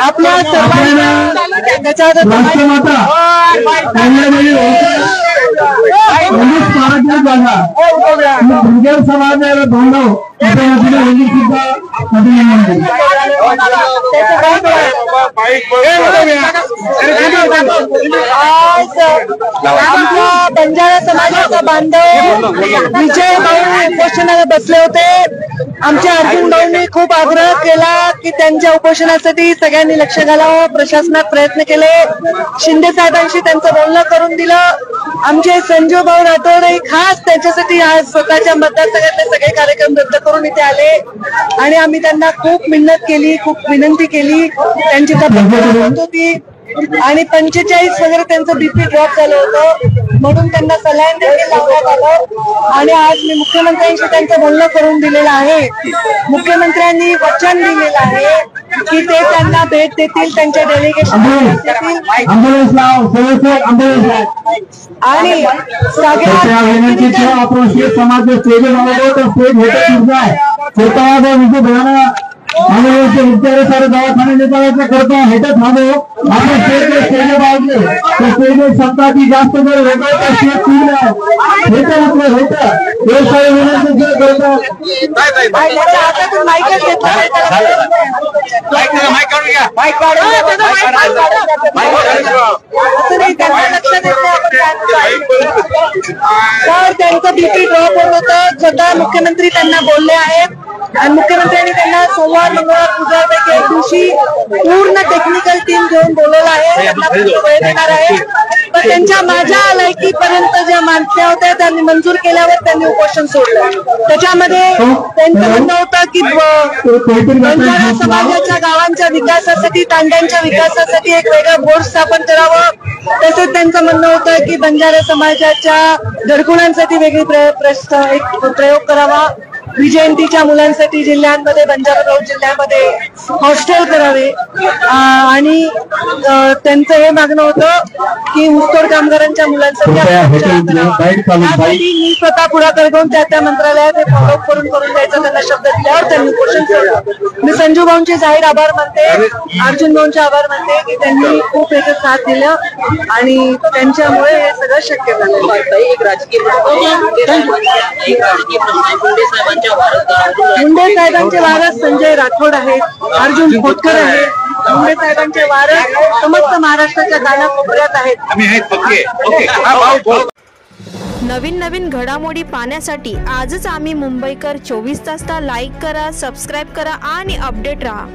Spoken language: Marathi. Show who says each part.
Speaker 1: आपल्या सर्वांना बंजारा समाजाचा बांधव विजय भाऊ उपोषणाला बसले होते। आमच्या अर्जुन भाऊंनी खूप आग्रह केला की त्यांच्या उपोषणासाठी सगळ्यांनी लक्ष घालावं, प्रशासनात प्रयत्न केले, शिंदे साहेबांशी त्यांचं बोलणं करून दिलं। आमचे संजू भाऊ राठोड खास त्यांच्यासाठी आज स्वतःच्या मतदारसंघातले सगळे कार्यक्रम रद्द करून इथे आले आणि आम्ही त्यांना खूप मेहनत केली, खूप विनंती केली, त्यांची तब्येत होत होती आणि 45 वगैरे त्यांचं बीपी ड्रॉप झालं होतं म्हणून त्यांना सलाईन देखील लावण्यात आलं आणि आज मी मुख्यमंत्र्यांशी त्यांचं बोलणं करून दिलेलं आहे। मुख्यमंत्र्यांनी वचन दिलेलं आहे की ते त्यांना भेट देतील, त्यांच्या डेलिगेशन आणि
Speaker 2: सारे दवाखाने नेता करता है थांबो आपण स्टेज बाजले तो स्टेज सत्ता की जास्त जर वेगळं तर स्टेज पूर्ण होतं आपलं होतं हे सारे विनंती करतो
Speaker 1: हातातून माईक तर त्यांचं बीपी ड्रॉप होत होतं। स्वतः मुख्यमंत्री त्यांना बोलले आहेत आणि मुख्यमंत्र्यांनी त्यांना सोमवार मंगळवार बुधवारपैकी एक दिवशी पूर्ण टेक्निकल टीम घेऊन बोलवलं आहे, त्यांना वेळ देणार आहे। पण त्यांच्या माझ्या लायकीपर्यंत ज्या मागण्या होत्या त्यांनी मंजूर केल्यावर त्यांनी उपोषण सोडलं। त्याच्यामध्ये त्यांचं म्हणणं होतं की बंजारा समाजाच्या गावांच्या विकासासाठी, तांड्यांच्या विकासासाठी एक वेगळं बोर्ड स्थापन करावं। तसेच त्यांचं म्हणणं होतं की बंजारा समाजाच्या गडकुणांसाठी वेगळी एक प्रयोग करावा, विजयंतीच्या मुलांसाठी जिल्ह्यांमध्ये, बंजारा जिल्ह्यामध्ये हॉस्टेल करावे आणि त्यांचं हे मागणं होतं की ऊसतोड कामगारांच्या मुलांसाठी मी स्वतः पुढाकार घेऊन त्या मंत्रालयात हे फॉलोअप करून द्यायचा त्यांना शब्द दिल्यावर त्यांनी उपोषण सोडलं। मी संजू भाऊंचे जाहीर आभार मानते, अर्जुन भाऊंचे आभार मानते की त्यांनी खूप याचं साथ दिलं आणि त्यांच्यामुळे हे सगळं शक्य झालं।
Speaker 3: एक राजकीय
Speaker 1: मुंडे साहेबांचे वारस संजय राठोड आहेत, अर्जुन खोतकर आहेत, मुंडे साहेबांचे वारस समस्त महाराष्ट्राच्या कानाकोपऱ्यात आहेत।
Speaker 4: नवीन घडामोडी पाहण्यासाठी आजच आम्ही मुंबईकर 24 तासला लाईक करा, सबस्क्राईब करा आणि अपडेट रहा।